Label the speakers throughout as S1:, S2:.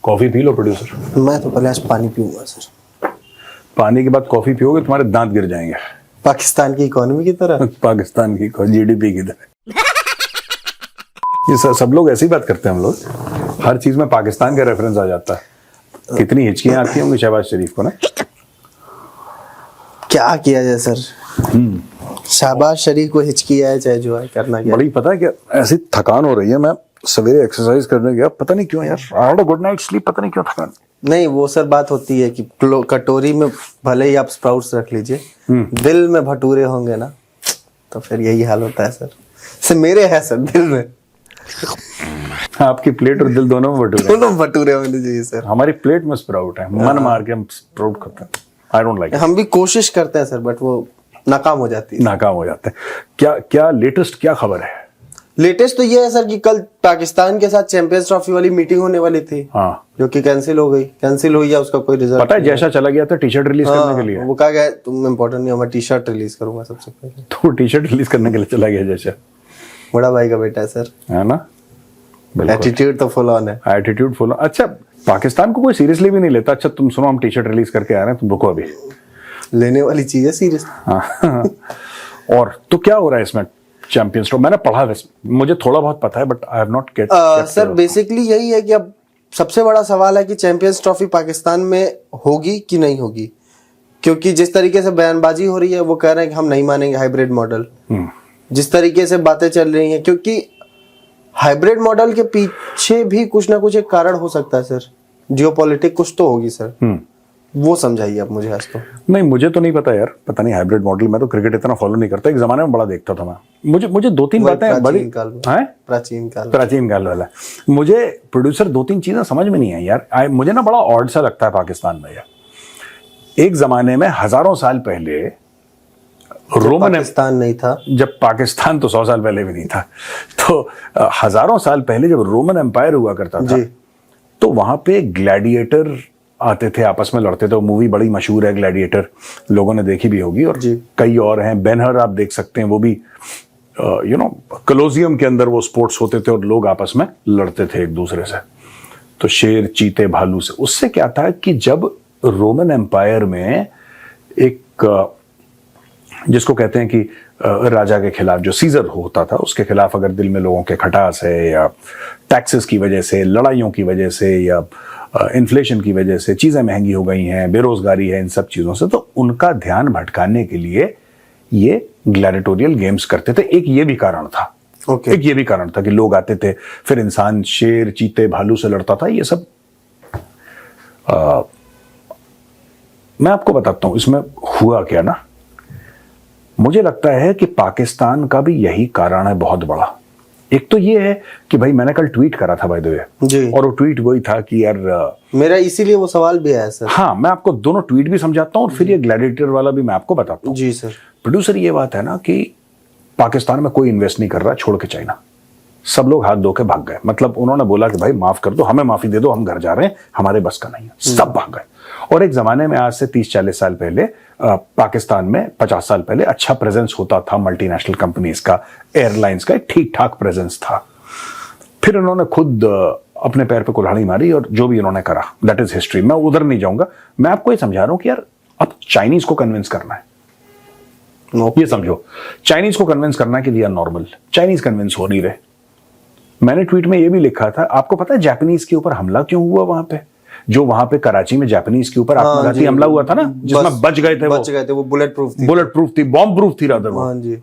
S1: Coffee P low producer.
S2: मैं तो पहले आज पानी पीऊंगा सर।
S1: पानी के बाद कॉफी पियोगे तुम्हारे दांत गिर जाएंगे।
S2: पाकिस्तान की इकोनॉमी की तरह।
S1: पाकिस्तान की जीडीपी की तरह। ये सब लोग ऐसी बात करते हैं। हम लोग हर चीज में पाकिस्तान का रेफरेंस आ जाता है। कितनी हिचकियां आती होंगी शहबाज शरीफ को ना।
S2: क्या किया जाए सर, शहबाज शरीफ को हिचकी आए चाहे जो आए, करना क्या।
S1: बड़ी पता है क्या ऐसी थकान हो रही है। मैं सवेरे एक्सरसाइज करने गया, पता नहीं क्यों यार, I had a good night sleep, पता नहीं क्यों थकान।
S2: नहीं वो सर बात होती है कि कटोरी में भले ही आप स्प्राउट्स रख लीजिए, दिल में भटूरे होंगे ना तो फिर यही हाल होता है सर मेरे है सर दिल में।
S1: आपकी प्लेट और दिल दोनों में भटूरे।
S2: दोनों भटूरे होने चाहिए सर।
S1: हमारी प्लेट में स्प्राउट है, मन मार के हम स्प्राउट खाते हैं। I don't like.
S2: हम भी कोशिश करते हैं सर बट वो नाकाम हो जाती है।
S1: नाकाम हो जाते हैं। क्या लेटेस्ट क्या खबर है?
S2: लेटेस्ट तो ये है सर कि कल पाकिस्तान के साथ चैंपियंस ट्रॉफी वाली मीटिंग होने वाली थी,
S1: हाँ,
S2: जो कि कैंसिल हो गई। कैंसिल हुई या उसका कोई रिजल्ट
S1: पता है जैसा चला गया था टी शर्ट रिलीज करने के लिए।
S2: वो कहा गया तुम इम्पोर्टेंट नहीं हो, मैं टी शर्ट रिलीज करूंगा सबसे पहले।
S1: तो टी शर्ट रिलीज करने के लिए चला गया जैसा।
S2: बड़ा भाई का बेटा है सर,
S1: है ना।
S2: एटीट्यूड तो फुल ऑन है।
S1: Attitude full. अच्छा पाकिस्तान को कोई सीरियसली भी नहीं लेता। अच्छा तुम सुनो, हम टी शर्ट रिलीज करके आ रहे हैं, तुम रुको अभी।
S2: लेने वाली चीज है सीरियस।
S1: हाँ। और तो क्या हो रहा है इसमें चैंपियंस ट्रॉफी? मैंने पढ़ा, मुझे थोड़ा बहुत पता है but I have not gate.
S2: Sir basically यही है कि अब सबसे बड़ा सवाल है कि चैंपियंस ट्रॉफी पाकिस्तान में होगी कि नहीं होगी, क्योंकि जिस तरीके से बयानबाजी हो रही है वो कह रहे हैं कि हम नहीं मानेंगे हाइब्रिड मॉडल। जिस तरीके से बातें चल रही हैं, क्योंकि हाइब्रिड मॉडल के पीछे भी कुछ ना कुछ एक कारण हो सकता है सर, जियोपॉलिटिक कुछ तो होगी सर। वो समझाइए आप मुझे आज तो।
S1: नहीं मुझे तो नहीं पता यार, पता नहीं हाइब्रिड मॉडल। मैं तो क्रिकेट इतना फॉलो नहीं करता, एक जमाने में बड़ा देखता था मैं। मुझे दो तीन बातें बड़ी प्राचीन काल वाला। मुझे प्रोड्यूसर दो तीन चीजें समझ में नहीं आई यार। मुझे ना बड़ा ऑड सा लगता है पाकिस्तान में यार। एक जमाने में हजारों साल पहले रोमन
S2: पाकिस्तान नहीं था,
S1: जब पाकिस्तान तो 100 साल पहले भी नहीं था, तो हजारों साल पहले जब रोमन एम्पायर हुआ करता था तो वहां पे ग्लैडिएटर आते थे, आपस में लड़ते थे। वो मूवी बड़ी मशहूर है ग्लैडिएटर, लोगों ने देखी भी होगी। और कई और हैं, बेनहर आप देख सकते हैं, वो भी कोलोसियम के अंदर वो स्पोर्ट्स होते थे और लोग आपस में लड़ते थे एक दूसरे से। तो शेर चीते भालू से। उससे क्या था कि जब रोमन एम्पायर में एक जिसको कहते हैं कि राजा के खिलाफ जो सीजर होता था, उसके खिलाफ अगर दिल में लोगों के खटास है या टैक्सेस की वजह से, लड़ाइयों की वजह से या इन्फ्लेशन की वजह से चीजें महंगी हो गई हैं, बेरोजगारी है, इन सब चीजों से, तो उनका ध्यान भटकाने के लिए ये ग्लैडिएटोरियल गेम्स करते थे। एक ये भी कारण था। एक ये भी कारण था कि लोग आते थे, फिर इंसान शेर चीते भालू से लड़ता था। ये सब मैं आपको बताता हूं इसमें हुआ क्या ना। मुझे लगता है कि पाकिस्तान का भी यही कारण है बहुत बड़ा। एक तो ये है कि भाई मैंने कल ट्वीट करा था बाय द वे, और वो ट्वीट वही था कि यार
S2: मेरा इसीलिए वो सवाल भी आया सर।
S1: हाँ, मैं आपको दोनों ट्वीट भी समझाता हूं और फिर ये ग्लैडिएटर वाला भी मैं आपको बताता हूं।
S2: जी सर।
S1: प्रोड्यूसर ये बात है ना कि पाकिस्तान में कोई इन्वेस्ट नहीं कर रहा छोड़ के चाइना। सब लोग हाथ धो के भाग गए। मतलब उन्होंने बोला कि भाई माफ कर दो, हमें माफी दे दो, हम घर जा रहे हैं, हमारे बस का नहीं है। सब भाग गए। और एक जमाने में आज से 30-40 साल पहले पाकिस्तान में 50 साल पहले अच्छा प्रेजेंस होता था मल्टीनेशनल कंपनीज का, एयरलाइंस का ठीक ठाक प्रेजेंस था। फिर उन्होंने खुद अपने पैर पे कुल्हाड़ी मारी और जो भी उन्होंने करा, दैट इज हिस्ट्री। मैं उधर नहीं जाऊंगा। मैं आपको ये समझा रहा हूं कि यार अब चाइनीज को कन्विंस करना है। ये समझो, चाइनीज को कन्विंस करना है कि we are normal. Chinese convince हो नहीं रहे। मैंने ट्वीट में ये भी लिखा था, आपको पता है जापानीज के ऊपर हमला क्यों हुआ? वहां पे जो वहां पे कराची में जापानीज के ऊपर आत्मघाती हमला हुआ था ना, जिसमें बच गए थे वो
S2: बुलेट प्रूफ थी,
S1: बॉम्ब प्रूफ थी रादर वो।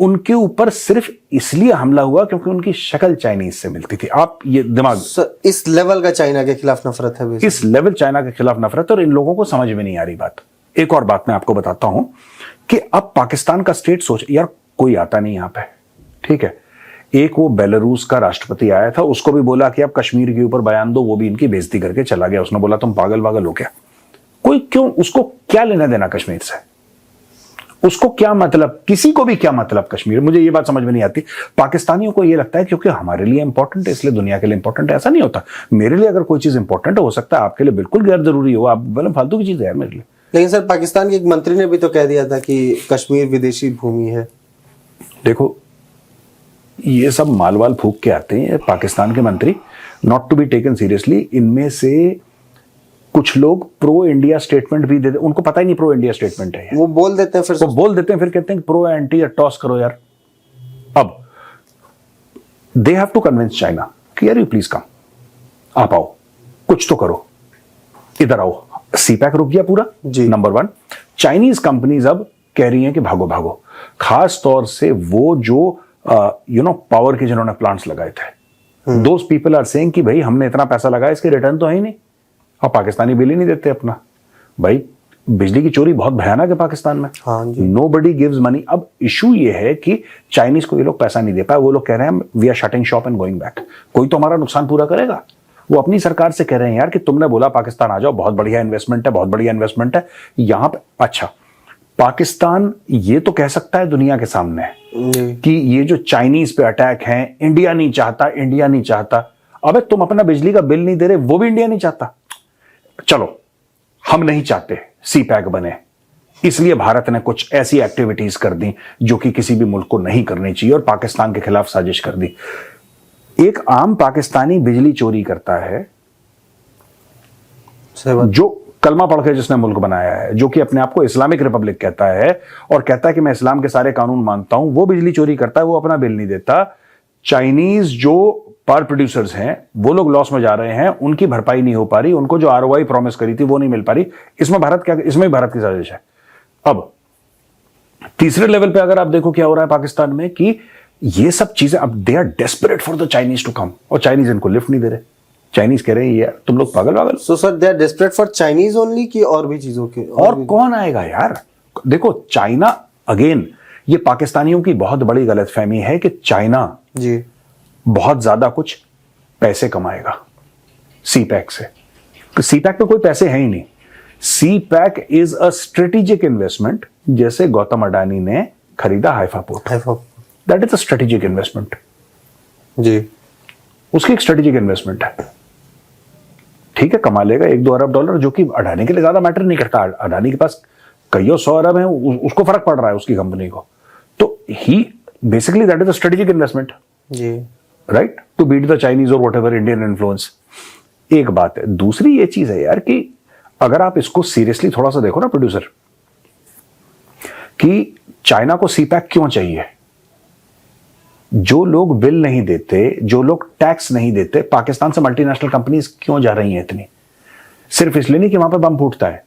S1: उनके ऊपर सिर्फ इसलिए हमला हुआ क्योंकि उनकी शक्ल चाइनीज से मिलती थी। आप ये दिमाग,
S2: इस लेवल का चाइना के खिलाफ नफरत है।
S1: इस लेवल चाइना के खिलाफ नफरत, और इन लोगों को समझ में नहीं आ रही बात। एक और बात मैं आपको बताता हूं कि अब पाकिस्तान का स्टेट सोच, यार कोई आता नहीं यहां पे, ठीक है। एक वो बेलारूस का राष्ट्रपति आया था, उसको भी बोला कि आप कश्मीर के ऊपर बयान दो, वो भी इनकी बेइज्जती करके चला गया। उसने बोला तुम पागल वागल हो क्या? कोई क्यों, उसको क्या लेना देना कश्मीर से? उसको क्या मतलब, किसी को भी क्या मतलब कश्मीर? मुझे ये बात समझ में नहीं आती। पाकिस्तानियों को ये लगता है क्योंकि हमारे लिए इंपॉर्टेंट है इसलिए दुनिया के लिए इंपॉर्टेंट है। ऐसा नहीं होता। मेरे लिए अगर कोई चीज इंपॉर्टेंट हो सकता है, आपके लिए बिल्कुल गैर जरूरी हो। आप बोले फालतू की चीज है यार मेरे लिए।
S2: लेकिन सर पाकिस्तान के एक मंत्री ने भी तो कह दिया था कि कश्मीर विदेशी भूमि है।
S1: देखो ये सब मालवाल फूक के आते हैं पाकिस्तान के मंत्री। Not to be taken seriously. इनमें से कुछ लोग प्रो इंडिया स्टेटमेंट भी देते, उनको पता ही नहीं प्रो इंडिया स्टेटमेंट है।
S2: वो बोल देते हैं, फिर
S1: वो बोल देते हैं, फिर कहते हैं प्रो एंटी टॉस करो यार। अब they have to convince China कि यार यू प्लीज कम, आप आओ, कुछ तो करो, इधर आओ। सीपैक रुक गया पूरा, नंबर 1। चाइनीज कंपनीज अब कह रही हैं कि भागो भागो, खास तौर से वो जो पावर के जिन्होंने प्लांट्स लगाए थे, दोज पीपल आर सेइंग कि भाई हमने इतना पैसा लगाया, इसके रिटर्न तो है ही नहीं, और पाकिस्तानी बिल ही नहीं देते अपना। भाई बिजली की चोरी बहुत भयानक है पाकिस्तान में, नोबडी गिव्स मनी। अब इशू ये है कि चाइनीज को ये लोग पैसा नहीं दे पाए, वो लोग कह रहे हैं we are shutting shop and going back, कोई तो हमारा नुकसान पूरा करेगा। वो अपनी सरकार से कह रहे हैं यार कि तुमने बोला पाकिस्तान आ जाओ, बहुत बढ़िया इन्वेस्टमेंट है, बहुत बढ़िया इन्वेस्टमेंट है यहां पे। अच्छा, पाकिस्तान ये तो कह सकता है दुनिया के सामने कि ये जो चाइनीज पे अटैक है, इंडिया नहीं चाहता, इंडिया नहीं चाहता। अबे तुम अपना बिजली का बिल नहीं दे रहे, वो भी इंडिया नहीं चाहता। चलो हम नहीं चाहते सीपैक बने, इसलिए भारत ने कुछ ऐसी एक्टिविटीज कर दी जो कि किसी भी मुल्क को नहीं करनी चाहिए, और पाकिस्तान के खिलाफ साजिश कर दी। एक आम पाकिस्तानी बिजली चोरी करता है, जो कलमा पढ़ के जिसने मुल्क बनाया है, जो कि अपने आप को इस्लामिक रिपब्लिक कहता है और कहता है कि मैं इस्लाम के सारे कानून मानता हूं, वो बिजली चोरी करता है, वो अपना बिल नहीं देता। चाइनीज जो पावर प्रोड्यूसर्स हैं वो लोग लॉस में जा रहे हैं, उनकी भरपाई नहीं हो पा रही, उनको जो आरओआई प्रॉमिस करी थी वो नहीं मिल पा रही। इसमें भारत क्या, इसमें भारत की साजिश है। अब तीसरे लेवल पे अगर आप देखो क्या हो रहा है पाकिस्तान में, कि ये सब चीजें अब they are desperate for the Chinese to come, और चाइनीज इनको लिफ्ट नहीं दे रहे। चाइनीज कह रहे हैं यार तुम लोग पागल।
S2: So sir they are desperate for Chinese only कि और भी चीजों के?
S1: और कौन आएगा यार? देखो चाइना, अगेन ये पाकिस्तानियों की बहुत बड़ी गलतफहमी है कि चाइना
S2: जी
S1: बहुत ज्यादा कुछ पैसे कमाएगा सीपैक से। सीपैक में कोई पैसे हैं ही नहीं। CPEC is a strategic investment, जैसे गौतम अडानी ने खरीदा Haifa port, that is a strategic investment
S2: जी,
S1: उसकी एक स्ट्रेटेजिक इन्वेस्टमेंट है। ठीक है, कमा लेगा 1-2 अरब डॉलर, जो कि अडानी के लिए ज्यादा मैटर नहीं करता। अडानी के पास कईयों 100 अरब है, उसको फर्क पड़ रहा है उसकी कंपनी को। तो he basically that is a strategic investment
S2: जी,
S1: right, to beat the Chinese or whatever Indian influence. एक बात है। दूसरी ये चीज है यार कि अगर आप इसको सीरियसली थोड़ा सा देखो ना प्रोड्यूसर, कि चाइना को सीपैक क्यों चाहिए? जो लोग बिल नहीं देते, जो लोग टैक्स नहीं देते, पाकिस्तान से मल्टीनेशनल कंपनीज क्यों जा रही हैं इतनी? सिर्फ इसलिए नहीं कि वहां पे बम फूटता है,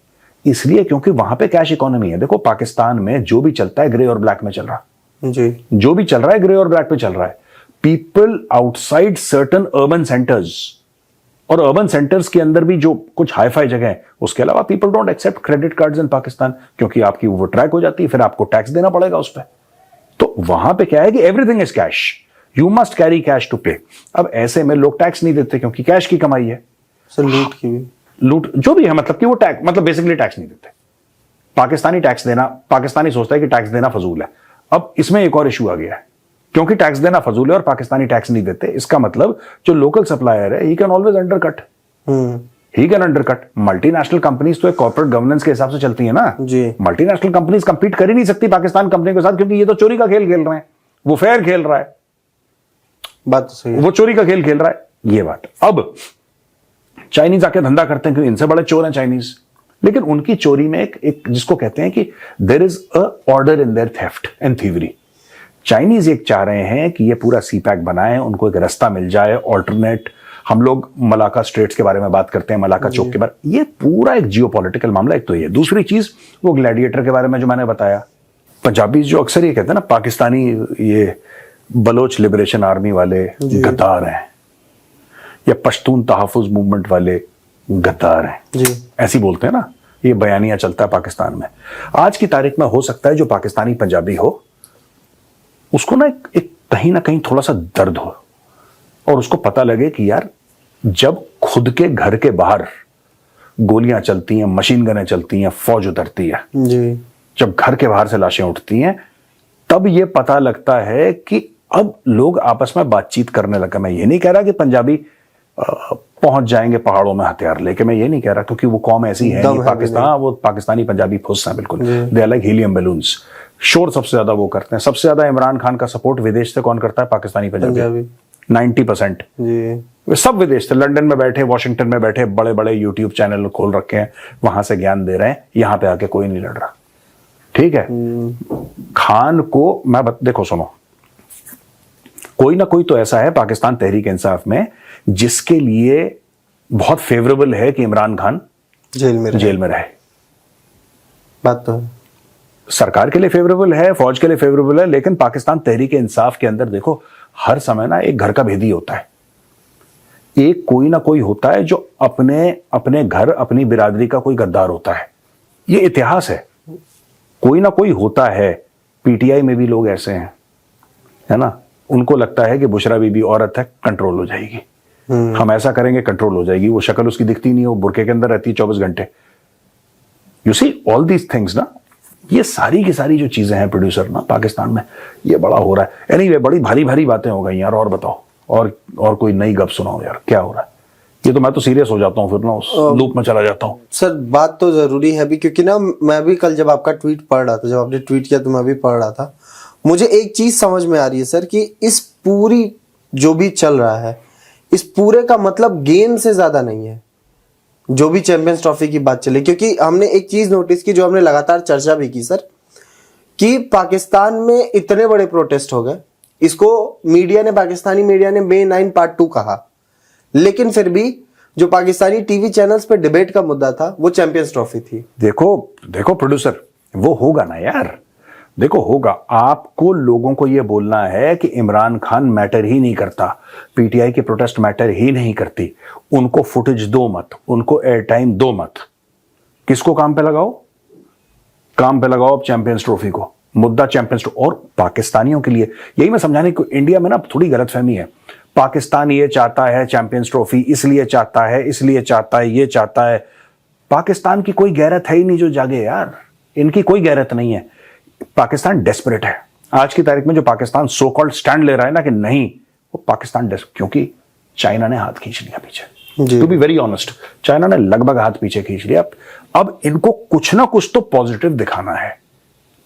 S1: इसलिए क्योंकि वहां पे कैश इकोनॉमी है। देखो पाकिस्तान में जो भी चलता है ग्रे और ब्लैक में चल रहा
S2: जी,
S1: जो भी चल रहा है ग्रे और ब्लैक पे चल रहा है। People outside certain urban centres, और अर्बन सेंटर्स के अंदर भी जो कुछ हाईफाई जगह है, उसके अलावा people don't accept credit cards in Pakistan, क्योंकि आपकी वो ट्रैक हो जाती है, फिर आपको टैक्स देना पड़ेगा उस पर। तो वहां पे क्या है कि everything is cash, you must carry cash to pay. अब ऐसे में लोग टैक्स नहीं देते क्योंकि कैश की कमाई है।
S2: सर लूट की भी,
S1: लूट जो भी है, मतलब कि वो टैक्स, मतलब बेसिकली टैक्स नहीं देते। पाकिस्तानी टैक्स देना, पाकिस्तानी सोचता है कि टैक्स देना फजूल है। अब इसमें एक और इशू आ गया है, क्योंकि टैक्स देना फजूल है और पाकिस्तानी टैक्स नहीं देते, इसका मतलब जो लोकल सप्लायर है he can always undercut, he can undercut. Multinational companies तो एक कॉर्पोरेट गवर्नेंस के हिसाब से चलती है ना
S2: जी।
S1: मल्टीनेशनल कंपनीज कंपीट कर ही नहीं सकती पाकिस्तान कंपनी के साथ, क्योंकि ये तो चोरी का खेल खेल रहे हैं, वो फेयर खेल रहा है,
S2: बात तो सही है।
S1: वो चोरी का खेल खेल रहा है। ये बात। अब चाइनीज आके धंधा करते हैं क्योंकि इनसे बड़े चोर हैं चाइनीज, लेकिन उनकी चोरी में एक जिसको कहते हैं कि there is a order in their theft and thievery. Chinese एक चाह रहे हैं कि ये पूरा सीपैक बनाए, उनको एक रास्ता मिल जाए ऑल्टरनेट। हम लोग मलाका स्ट्रेट्स के बारे में बात करते हैं, मलाका चौक के बारे, ये पूरा एक जियोपॉलिटिकल मामला। एक तो ये, दूसरी चीज वो ग्लैडिएटर के बारे में जो मैंने बताया, पंजाबी जो अक्सर ये कहते हैं ना पाकिस्तानी ये बलोच लिबरेशन आर्मी वाले गद्दार हैं, या पश्तून तहफ़्फ़ुज़ मूवमेंट वाले गद्दार हैं
S2: जी,
S1: ऐसी बोलते हैं ना, ये बयानिया चलता है पाकिस्तान में। आज की तारीख में हो सकता है जो पाकिस्तानी पंजाबी हो उसको ना एक कहीं ना कहीं थोड़ा सा दर्द हो, और उसको पता लगे कि यार जब खुद के घर के बाहर गोलियां चलती हैं, मशीन गनें चलती हैं, फौज उतरती है
S2: जी,
S1: जब घर के बाहर से लाशें उठती हैं, तब ये पता लगता है कि अब लोग आपस में बातचीत करने लगे। मैं ये नहीं कह रहा कि पंजाबी पहुंच जाएंगे पहाड़ों में हथियार लेके, मैं ये नहीं कह रहा, क्योंकि वो कौम ऐसी है नहीं, पाकिस्तान, वो पाकिस्तानी पंजाबी फुस हैं बिल्कुल, they are like helium balloons. शोर सबसे ज्यादा वो करते हैं, सबसे ज्यादा इमरान खान का सपोर्ट विदेश से कौन करता है? पाकिस्तानी पंजाबी, 90%
S2: जी।
S1: वे सब विदेश से, लंदन में बैठे, वॉशिंगटन में बैठे, बड़े बड़े यूट्यूब चैनल खोल रखे हैं, वहां से ज्ञान दे रहे हैं, यहां पे आके कोई नहीं लड़ रहा। ठीक है, खान को मैं देखो सुनो, कोई ना कोई तो ऐसा है पाकिस्तान तहरीक इंसाफ में जिसके लिए बहुत फेवरेबल है कि इमरान खान जेल में रहे।
S2: बात तो है,
S1: सरकार के लिए फेवरेबल है, फौज के लिए फेवरेबल है, लेकिन पाकिस्तान तहरीक इंसाफ के अंदर देखो हर समय ना एक घर का भेदी होता है, एक कोई ना कोई होता है जो अपने अपने घर अपनी बिरादरी का कोई गद्दार होता है। ये इतिहास है, कोई ना कोई होता है। पीटीआई में भी लोग ऐसे हैं, है ना, उनको लगता है कि बुशरा बीबी औरत है, कंट्रोल हो जाएगी, हम ऐसा करेंगे कंट्रोल हो जाएगी। वो शक्ल उसकी दिखती नहीं, वो बुरके के अंदर रहती है 24 घंटे। You see all these things ना, ये सारी की सारी जो चीजें हैं प्रोड्यूसर ना पाकिस्तान में, ये बड़ा हो रहा है। एनीवे बड़ी भारी भारी बातें हो गई यार, और बताओ, और कोई नई गप सुनाओ यार, क्या हो रहा है? ये तो मैं तो सीरियस हो जाता हूँ, फिर ना उस लूप में चला जाता हूँ।
S2: सर बात तो जरूरी है भी, क्योंकि ना मैं भी कल जब आपका ट्वीट पढ़ रहा था, जब आपने ट्वीट किया तो मैं भी पढ़ रहा था, मुझे एक चीज समझ में आ रही है सर कि इस पूरी जो भी चल रहा है, इस पूरे का मतलब गेम से ज्यादा नहीं है जो भी चैंपियंस ट्रॉफी की बात चली। क्योंकि हमने एक चीज नोटिस की, जो हमने लगातार चर्चा भी की सर, कि पाकिस्तान में इतने बड़े प्रोटेस्ट हो गए, इसको मीडिया ने, पाकिस्तानी मीडिया ने मे 9 पार्ट 2 कहा, लेकिन फिर भी जो पाकिस्तानी टीवी चैनल्स पे डिबेट का मुद्दा था वो चैंपियंस ट्रॉफी थी।
S1: देखो प्रोड्यूसर, वो होगा ना यार, देखो होगा। आपको लोगों को यह बोलना है कि इमरान खान मैटर ही नहीं करता, पीटीआई की प्रोटेस्ट मैटर ही नहीं करती, उनको फुटेज दो मत, उनको एयर टाइम दो मत। किसको काम पे लगाओ? काम पे लगाओ अब चैंपियंस ट्रॉफी को, मुद्दा चैंपियंस ट्रॉफी। और पाकिस्तानियों के लिए यही मैं समझाने को, इंडिया में ना थोड़ी गलतफहमी है, पाकिस्तान ये चाहता है चैंपियंस ट्रॉफी, इसलिए चाहता है, इसलिए चाहता है, ये चाहता है। पाकिस्तान की कोई गैरत है ही नहीं जो जागे यार, इनकी कोई गैरत नहीं है। पाकिस्तान डेस्परेट है आज की तारीख में। जो पाकिस्तान सो कॉल्ड स्टैंड ले रहा है ना कि नहीं, वो पाकिस्तान क्योंकि चाइना ने हाथ खींच लिया पीछे। To be very honest, China ने लगभग हाथ पीछे खींच लिया। अब इनको कुछ ना कुछ तो पॉजिटिव दिखाना है,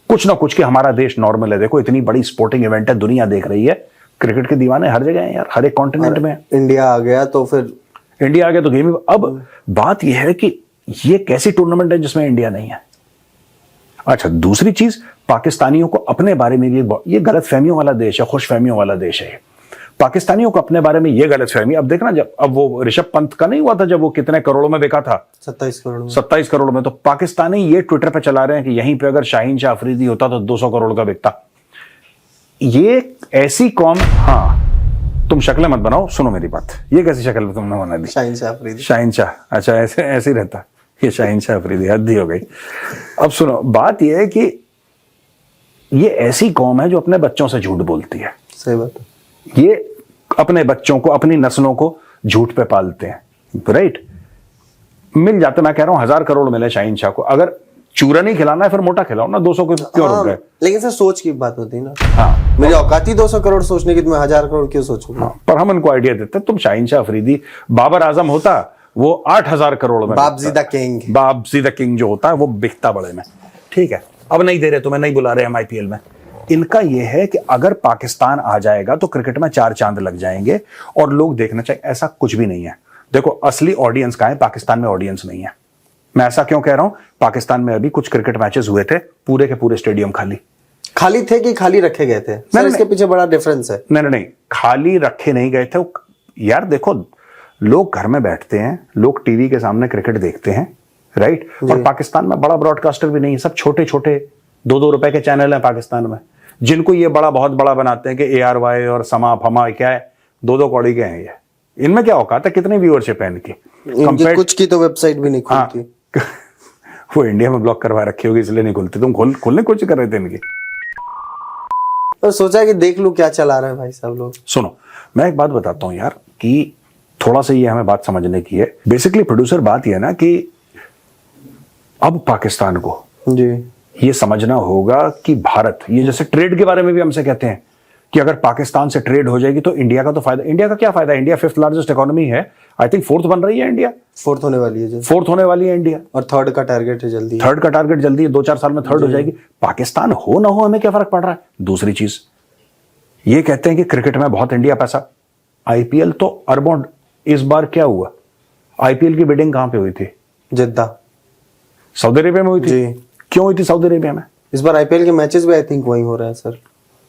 S1: कुछ ना कुछ, कि हमारा देश नॉर्मल है। देखो इतनी बड़ी स्पोर्टिंग इवेंट है, दुनिया देख रही है, क्रिकेट के दीवाने हर जगह हैं यार, हर एक कॉन्टिनेंट में।
S2: इंडिया आ गया तो फिर
S1: इंडिया आ गया तो गेम। अब बात यह है कि ये कैसी टूर्नामेंट है जिसमें इंडिया नहीं है। अच्छा, दूसरी चीज, पाकिस्तानियों को अपने बारे में ये गलतफहमियों वाला देश है, खुशफहमियों वाला देश है। पाकिस्तानियों को अपने बारे में ये गलतफहमी, अब देखना, जब अब वो ऋषभ पंत का नहीं हुआ था, जब वो कितने करोड़ों में बिका था, 27 करोड़ में, तो पाकिस्तानी ये ट्विटर पे चला रहे हैं कि यहीं पे अगर शाहीन शाह अफरीदी होता तो 200 करोड़ का बिकता। ये ऐसी कौम, हाँ तुम शक्लें मत बनाओ, सुनो मेरी बात, ये कैसी शक्ल तुमने बना दी?
S2: शाहीन शाह अफरीदी,
S1: शाहीन शाह, अच्छा ऐसे ही रहता, ये शाहीन शाह अफरीदी, हद ही हो गई। अब सुनो, बात यह है कि ये ऐसी कौम है जो अपने बच्चों से झूठ बोलती है।
S2: सही बात है।
S1: ये अपने बच्चों को, अपनी नस्लों को झूठ पे पालते हैं, राइट? मिल जाते, मैं कह रहा हूं 1000 करोड़ मिले शाहीन शाह को, अगर चूरा नहीं खिलाना है फिर मोटा खिलाओ ना, 200 को क्यों रुक गए?
S2: लेकिन सर सोच की बात होती है ना।
S1: हाँ,
S2: मेरी औकात ही 200 करोड़ सोचने की, तो मैं 1000 करोड़ क्यों सोचूंगा?
S1: हाँ, पर हम इनको आइडिया देते, तुम शाहीन शाह अफरीदी, बाबर आजम होता वो 8000 करोड़ में,
S2: Babaji the king,
S1: Babaji the king जो होता है वो बिकता बड़े में। ठीक है, अब नहीं दे रहे, तुम्हें नहीं बुला रहे हम आईपीएल में। इनका यह है कि अगर पाकिस्तान आ जाएगा तो क्रिकेट में 4 चांद लग जाएंगे और लोग देखना चाहिए। ऐसा कुछ भी नहीं है। देखो असली ऑडियंस कहां है? पाकिस्तान में ऑडियंस नहीं है। मैं ऐसा क्यों कह रहा हूं? पाकिस्तान में अभी कुछ क्रिकेट मैचेस हुए थे, पूरे के पूरे स्टेडियम खाली
S2: थे कि खाली रखे गए थे? सर इसके पीछे बड़ा डिफरेंस है।
S1: नहीं, खाली रखे नहीं गए थे यार। देखो लोग घर में बैठते हैं, लोग टीवी के सामने क्रिकेट देखते हैं, राइट? और पाकिस्तान में बड़ा ब्रॉडकास्टर भी नहीं है, सब छोटे छोटे 2-2 रुपए के चैनल हैं पाकिस्तान में, जिनको ये बड़ा बहुत बड़ा बनाते हैं कि ARY और समा फमा क्या है, 2-2 कौड़ी के हैं ये। इनमें क्या औकात है? कितनी व्यूअरशिप है इनकी?
S2: कुछ की तो वेबसाइट भी नहीं खुलती।
S1: वो इंडिया में ब्लॉक करवा रखी होगी इसलिए नहीं खुलती। तुम खोलने की कोशिश कर रहे थे इनकी।
S2: तो सोचा कि देख लूं क्या चला रहे हैं भाई सब लोग।
S1: सुनो, मैं एक बात बताता हूं यार, कि थोड़ा सा ये हमें बात समझने की है। बेसिकली प्रोड्यूसर, बात ये है ना कि अब पाकिस्तान को
S2: जी
S1: ये समझना होगा कि भारत, ये जैसे ट्रेड के बारे में भी हमसे कहते हैं कि अगर पाकिस्तान से ट्रेड हो जाएगी तो इंडिया का तो फायदा। इंडिया का क्या फायदा? इंडिया 5th लार्जेस्ट इकोनॉमी है, आई थिंक 4th बन रही है इंडिया,
S2: 4th होने वाली है,
S1: 4th होने वाली है इंडिया,
S2: और 3rd का टारगेट है जल्दी।
S1: 3rd का टारगेट जल्दी है, 2-4 साल में 3rd हो जाएगी। पाकिस्तान हो ना हो हमें क्या फर्क पड़ रहा है? दूसरी चीज, ये कहते हैं कि क्रिकेट में बहुत इंडिया पैसा, आईपीएल तो अरबों इस बार क्या हुआ, आईपीएल की बिडिंग कहां पे हुई थी?
S2: जिद्दा,
S1: सऊदी अरेबिया में हुई थी।
S2: जी।
S1: क्यों हुई थी सऊदी अरेबिया में?
S2: इस बार आईपीएल के मैचेस भी आई थिंक वहीं हो रहे हैं सर।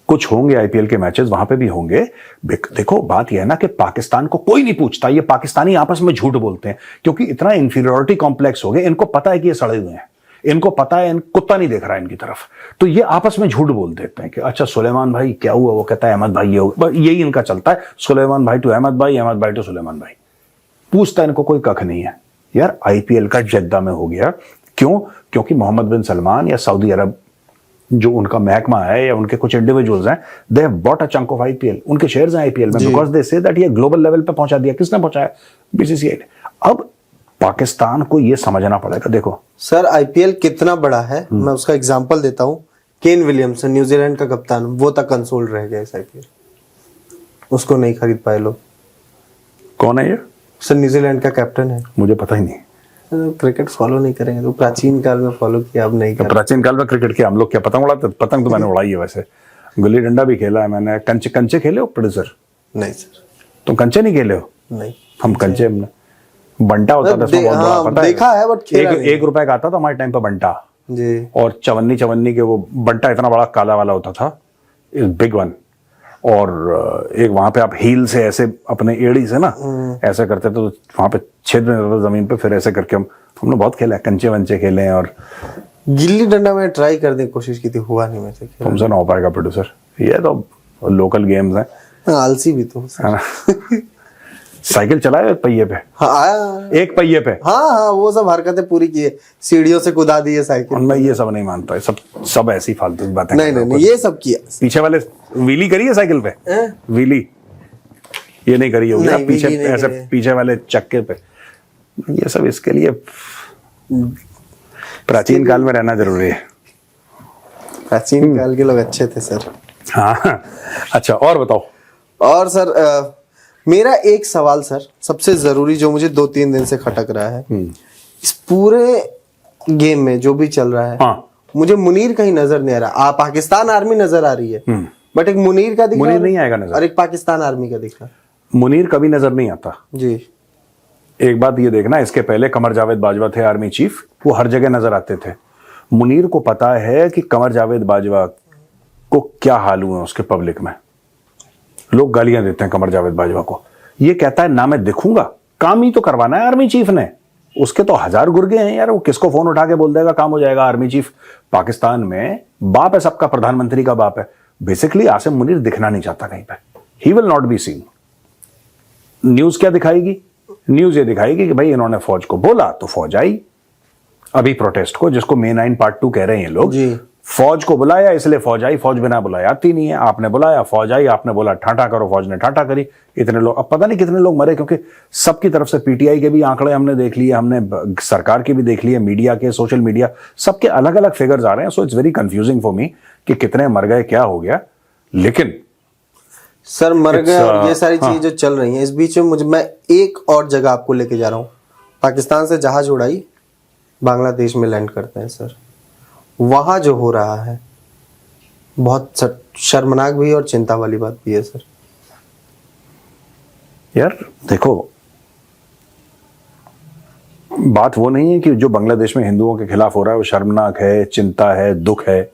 S1: कुछ होंगे आईपीएल के मैचेस, वहां पे भी होंगे। देखो बात यह है ना कि पाकिस्तान को कोई नहीं पूछता, ये पाकिस्तानी आपस में झूठ बोलते हैं क्योंकि इतना इंफीरियोरिटी कॉम्प्लेक्स हो गया, इनको पता है कि ये सड़े हुए हैं, इनको पता है कुत्ता नहीं देख रहा है इनकी तरफ, तो ये आपस में झूठ बोल देते हैं कि अच्छा सुलेमान भाई क्या हुआ, वो कहता है अहमद भाई ये हुआ, यही इनका चलता है, सुलेमान भाई टू अहमद भाई, अहमद भाई टू सुलेमान भाई। पूछता इनको कोई कख नहीं है। यार आईपीएल का जद्दा में हो गया, क्यों? क्योंकि मोहम्मद बिन सलमान या सऊदी अरब जो उनका महकमा है या उनके कुछ इंडिविजुअल्स हैं, they have bought a chunk of IPL, उनके शेयर्स हैं आईपीएल में, बिकॉज दे से दैट ये ग्लोबल लेवल पे पहुंचा दिया। किसने पहुंचाया? बीसीसीआई ने। अब पाकिस्तान को ये समझना पड़ेगा। देखो
S2: सर आईपीएल कितना बड़ा है, मैं उसका एग्जांपल देता हूँ। केन विलियमसन न्यूजीलैंड का कप्तान, वो तक कंसोल्ड रह गया इस आईपीएल, उसको नहीं खरीद पाए लोग।
S1: कौन है ये?
S2: सर न्यूजीलैंड का कैप्टन है।
S1: मुझे पता ही नहीं।
S2: क्रिकेट फॉलो नहीं करेंगे तो प्राचीन काल में फॉलो किया, अब नहीं कर।
S1: प्राचीन काल में क्रिकेट किया हम लोग, क्या पतंग उड़ाते? पतंग तो मैंने उड़ाई है वैसे, गुल्ली डंडा भी खेला है मैंने। कंचे कंचे खेले हो प्रोड्यूसर?
S2: नहीं सर।
S1: तुम कंचे नहीं खेले हो?
S2: नहीं।
S1: हम कंचे, हमने बंटा होता था उसमें बहुत बड़ा, पता है?
S2: देखा है बट खेला नहीं।
S1: 1 रुपए का आता था हमारे टाइम पे बंटा
S2: जी।
S1: और चवन्नी चवन्नी के वो बंटा इतना बड़ा काला वाला होता था, बिग वन। और एक वहां पे आप हील से ऐसे अपने एड़ी से ना ऐसे करते तो वहां पे छेद में जाता जमीन पे, फिर ऐसे करके हमने बहुत खेला है, कंचे वंचे खेले हैं। और
S2: गिल्ली डंडा में ट्राई करने की कोशिश की थी, हुआ नहीं मेरे से।
S1: तुमसे ना हो पाएगा प्रोड्यूसर, ये तो लोकल गेम्स हैं।
S2: आलसी भी तो
S1: है ना? साइकिल चलाए एक पहिए पे?
S2: हाँ,
S1: एक पहिए पे?
S2: हाँ, वो सब हरकतें पूरी की है, सीढ़ियों से कूदा दी है साइकिल।
S1: मैं ये सब नहीं मानता, सब ऐसी फालतू की बातें।
S2: नहीं, ये सब किया।
S1: पीछे वाले व्हीली करी है साइकिल पे? व्हीली ये नहीं करी होगी, पीछे ऐसे पीछे वाले चक्के पे, ये सब इसके लिए प्राचीन काल में रहना जरूरी है।
S2: प्राचीन काल के लोग अच्छे थे सर।
S1: हाँ अच्छा, और बताओ।
S2: और सर मेरा एक सवाल सर, सबसे जरूरी, जो मुझे 2-3 दिन से खटक रहा है इस पूरे गेम में जो भी चल रहा है।
S1: हाँ।
S2: मुझे मुनीर कहीं नजर नहीं आ रहा। पाकिस्तान आर्मी नजर आ रही है बट एक मुनीर का दिख रहा है,
S1: मुनीर नहीं आएगा नजर,
S2: और एक पाकिस्तान आर्मी का दिख रहा है।
S1: मुनीर कभी नजर नहीं आता
S2: जी।
S1: एक बात ये देखना, इसके पहले कमर जावेद बाजवा थे आर्मी चीफ, वो हर जगह नजर आते थे। मुनीर को पता है कि कमर जावेद बाजवा को क्या हाल हुए उसके पब्लिक में, लोग गालियां देते हैं कमर जावेद बाजवा को। ये कहता है ना मैं दिखूंगा, काम ही तो करवाना है आर्मी चीफ ने, उसके तो 1000 गुर्गे हैं यार, वो किसको फोन उठा के बोल देगा काम हो जाएगा। आर्मी चीफ पाकिस्तान में बाप है सबका, प्रधानमंत्री का बाप है। बेसिकली आसिम मुनीर दिखना नहीं चाहता कहीं पे, he will not be seen. News क्या दिखाएगी? न्यूज ये दिखाएगी कि भाई इन्होंने फौज को बोला तो फौज आई। अभी प्रोटेस्ट को, जिसको मे 9 पार्ट 2 कह रहे हैं लोग, फौज को बुलाया इसलिए फौज आई, फौज बिना बुलाए आती नहीं है। आपने बुलाया फौज आई, आपने बोला ठाठा करो, फौज ने ठाठा करी, इतने लोग, अब पता नहीं कितने लोग मरे, क्योंकि सबकी तरफ से पीटीआई के भी आंकड़े हमने देख लिए, हमने सरकार के भी देख लिए, मीडिया के, सोशल मीडिया, सबके अलग अलग फिगर्स आ रहे हैं। So it's very confusing for me कि कितने मर गए, क्या हो गया। लेकिन
S2: सर मर गए और ये सारी चीजें जो चल रही हैं, इस बीच में मैं एक और जगह आपको लेके जा रहा हूँ। पाकिस्तान से जहाज उड़ाई, बांग्लादेश में लैंड करते हैं सर। वहां जो हो रहा है बहुत शर्मनाक भी है और चिंता वाली बात भी है सर।
S1: यार देखो, बात वो नहीं है कि जो बांग्लादेश में हिंदुओं के खिलाफ हो रहा है वो शर्मनाक है, चिंता है, दुख है।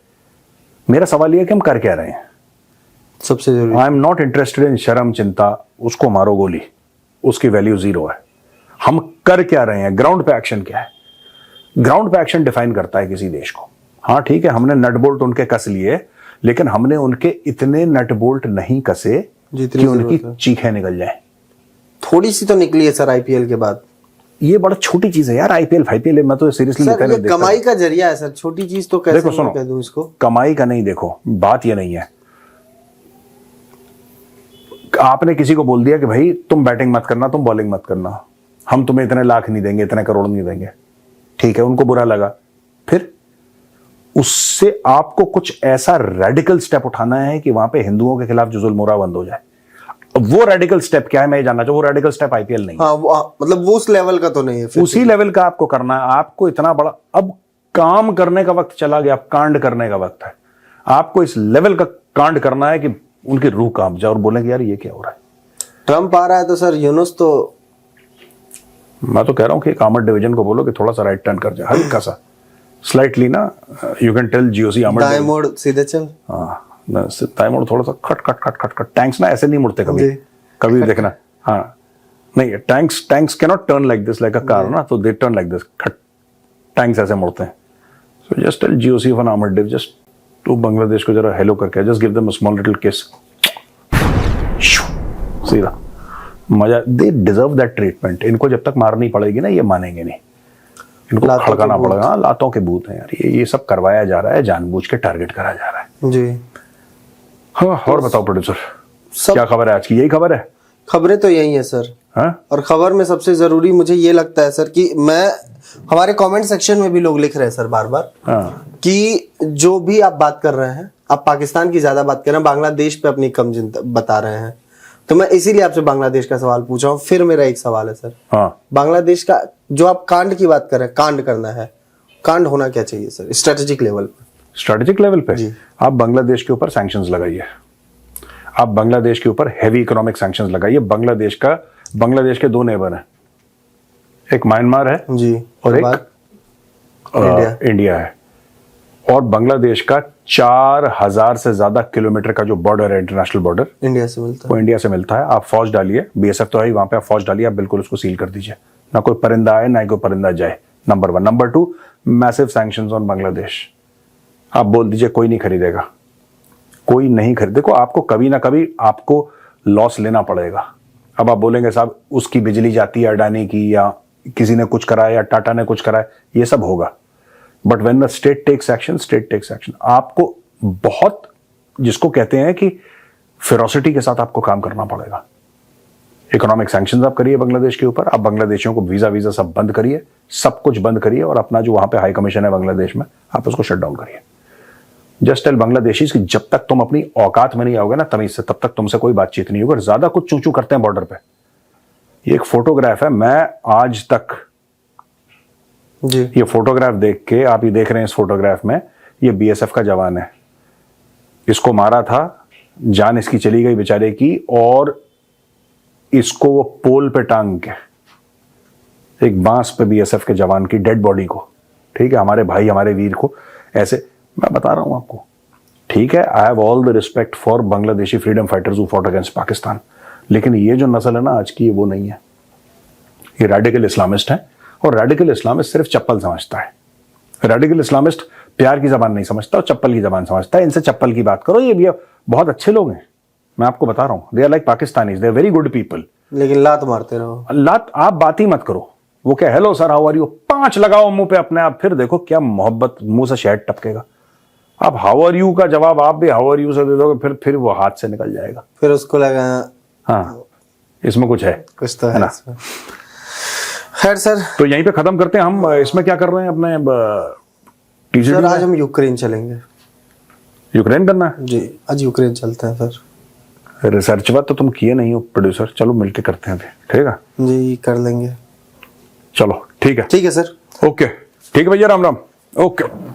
S1: मेरा सवाल यह कि हम कर क्या रहे हैं?
S2: सबसे जरूरी,
S1: I am not interested in शर्म चिंता, उसको मारो गोली, उसकी वैल्यू 0 है। हम कर क्या रहे हैं? ग्राउंड पे एक्शन क्या है? ग्राउंड पे एक्शन डिफाइन करता है किसी देश को। हाँ ठीक है, हमने नट बोल्ट उनके कस लिए, लेकिन हमने उनके इतने नट बोल्ट नहीं कसे कि उनकी चीखें निकल जाएं।
S2: थोड़ी सी तो निकली है सर आईपीएल के बाद।
S1: ये बड़ा छोटी चीज है यार, आईपीएल मैं तो सीरियसली
S2: सर, ये कमाई का जरिया है सर, छोटी चीज तो कैसे कह दूं इसको?
S1: कमाई का नहीं, देखो बात ये नहीं है। आपने किसी को बोल दिया कि भाई तुम बैटिंग मत करना, तुम बॉलिंग मत करना, हम तुम्हें इतने लाख नहीं देंगे, इतने करोड़ नहीं देंगे। ठीक है, उनको बुरा लगा, फिर उससे आपको कुछ ऐसा रेडिकल स्टेप उठाना है कि वहां पे हिंदुओं के खिलाफ जो जुल्म हो रहा बंद हो जाए। वो रेडिकल स्टेप क्या है मैं ये जानना चाहूँ। वो रेडिकल स्टेप आईपीएल नहीं है।
S2: मतलब वो उस लेवल का तो नहीं है।
S1: उसी लेवल का आपको करना है। आपको इतना बड़ा, अब काम करने का वक्त चला गया, अब कांड करने का वक्त है। आपको इस लेवल का कांड करना है कि उनकी रूह कांप जाए और बोले कि यार ये क्या हो रहा है।
S2: ट्रंप आ रहा है तो सर यूनुस तो
S1: मैं तो कह रहा हूँ कि एक आर्मर्ड डिवीजन को बोलो कि थोड़ा सा राइट टर्न कर जाए, हल्का सा, स्लाइटली ना, you can tell GOC armoured.
S2: दाएं मोड़ सीधे चल।
S1: हाँ, दाएं मोड़ थोड़ा सा खट खट खट खट खट। टैंक्स ना ऐसे नहीं मुड़ते कभी,
S2: जी।
S1: कभी भी देखना। हाँ, नहीं, tanks can not turn like this like a car ना, तो दे टर्न लाइक दिस, खट। टैंक्स ऐसे मुड़ते हैं। So just tell GOC of an armoured div, just to Bangladesh को जरा हेलो करके, just give them a small little kiss, सीधा मजा। They deserve that treatment. इनको जब तक मारनी पड़ेगी ना, ये मानेंगे नहीं, इनको
S2: लातों
S1: खड़काना
S2: के भूत।
S1: पड़ेगा। लातों के भूत हैं यार, ये सब करवाया जा रहा है, जानबूझ के टारगेट करा जा रहा है।
S2: जी।
S1: हाँ, और बताओ प्रोड्यूसर,
S2: सब
S1: क्या खबर है आज की? यही खबर है?
S2: खबरें तो यही है सर।
S1: हाँ?
S2: और खबर में सबसे जरूरी मुझे ये लगता है सर कि हमारे कमेंट सेक्शन में भी लोग लिख रहे हैं सर बार बार
S1: हाँ।
S2: कि जो भी आप बात कर रहे हैं, आप पाकिस्तान की ज्यादा बात कर रहे हैं, बांग्लादेश पे अपनी कम बता रहे हैं। तो मैं इसीलिए आपसे बांग्लादेश का सवाल पूछा हूँ। फिर मेरा एक सवाल है सर,
S1: हाँ।
S2: बांग्लादेश का जो आप कांड की बात कर रहे हैं, कांड करना है, कांड होना क्या चाहिए सर स्ट्रेटेजिक लेवल पे?
S1: स्ट्रेटेजिक लेवल पे
S2: जी।
S1: आप बांग्लादेश के ऊपर सैंक्शंस लगाइए, आप बांग्लादेश के ऊपर हैवी इकोनॉमिक सैंक्शंस लगाइए। बांग्लादेश के दो नेबर हैं, एक म्यांमार है
S2: जी,
S1: और एक
S2: बाद
S1: इंडिया है। और बांग्लादेश का 4000 से ज्यादा किलोमीटर का जो बॉर्डर है, इंटरनेशनल बॉर्डर,
S2: इंडिया से मिलता
S1: वो इंडिया से मिलता है। आप फौज डालिए, बीएसएफ तो है ही वहां पे, आप फौज डालिए, आप बिल्कुल उसको सील कर दीजिए, ना कोई परिंदा आए ना कोई परिंदा जाए। Number 1। Number 2, massive sanctions on Bangladesh. आप बोल दीजिए कोई नहीं खरीदेगा, कोई नहीं खरीदे। देखो, आपको कभी ना कभी आपको लॉस लेना पड़ेगा। अब आप बोलेंगे साहब उसकी बिजली जाती है अडानी की, या किसी ने कुछ करा है, या टाटा ने कुछ करा है, ये सब होगा। But when the state takes action, state takes action. आपको बहुत, जिसको कहते हैं कि फेरोसिटी के साथ आपको काम करना पड़ेगा। इकोनॉमिक सैंक्शंस आप करिए बांग्लादेश के ऊपर, आप बांग्लादेशियों को वीजा सब बंद करिए, सब कुछ बंद करिए, और अपना जो वहां पे हाई कमीशन है बांग्लादेश में, आप उसको शट डाउन करिए। जस्ट टेल बांग्लादेशीज कि जब तक तुम अपनी औकात में नहीं आओगे ना तमीज से, तब तक तुमसे कोई बातचीत नहीं होगी। और ज्यादा कुछ चूचू करते हैं बॉर्डर पे। ये एक फोटोग्राफ है, मैं आज तक
S2: जी।
S1: ये फोटोग्राफ देख के, आप ये देख रहे हैं इस फोटोग्राफ में, ये बीएसएफ का जवान है। इसको मारा था, जान इसकी चली गई बेचारे की, और इसको वो पोल पे टांग के, एक बांस पे बीएसएफ के जवान की डेड बॉडी को, ठीक है, हमारे भाई हमारे वीर को ऐसे, मैं बता रहा हूं आपको, ठीक है, I have all the respect for Bangladeshi freedom fighters who fought against Pakistan, लेकिन ये जो नस्ल है ना आज की, वो नहीं है। ये रेडिकल इस्लामिस्ट है, और रेडिकल इस्लामिस्ट सिर्फ चप्पल समझता है। रेडिकल इस्लामिस्ट प्यार की जबान नहीं समझता, और चप्पल की जबान समझता है। इनसे चप्पल की बात करो, ये भी बहुत अच्छे लोग हैं, मैं आपको बता रहा हूं। They are like Pakistanis, they are very good people.
S2: लेकिन लात मारते रहो।
S1: लात आप बात ही मत करो। वो क्या, hello sir how are you, 5 लगाओ मुंह पे अपने आप, फिर देखो क्या मोहब्बत, मुंह से शहद टपकेगा। आप हाउ आर यू का जवाब आप भी हाउ आर यू से दे दोगे, फिर वो हाथ से निकल जाएगा।
S2: फिर उसको लगा
S1: हाँ, इसमें कुछ है,
S2: कुछ तो है
S1: ना?
S2: इसमें। खैर सर,
S1: तो यहीं पे खत्म करते हैं हम। इसमें क्या कर रहे हैं अपने टीसीडी
S2: सर
S1: में?
S2: आज हम यूक्रेन चलेंगे।
S1: यूक्रेन करना है
S2: जी, आज यूक्रेन चलते हैं सर।
S1: रिसर्च बात तो तुम किए नहीं हो प्रोड्यूसर, चलो मिलके करते हैं अभी, ठीक है?
S2: जी कर लेंगे।
S1: चलो ठीक है,
S2: ठीक है सर।
S1: ओके, ठीक है भैया, राम राम, ओके।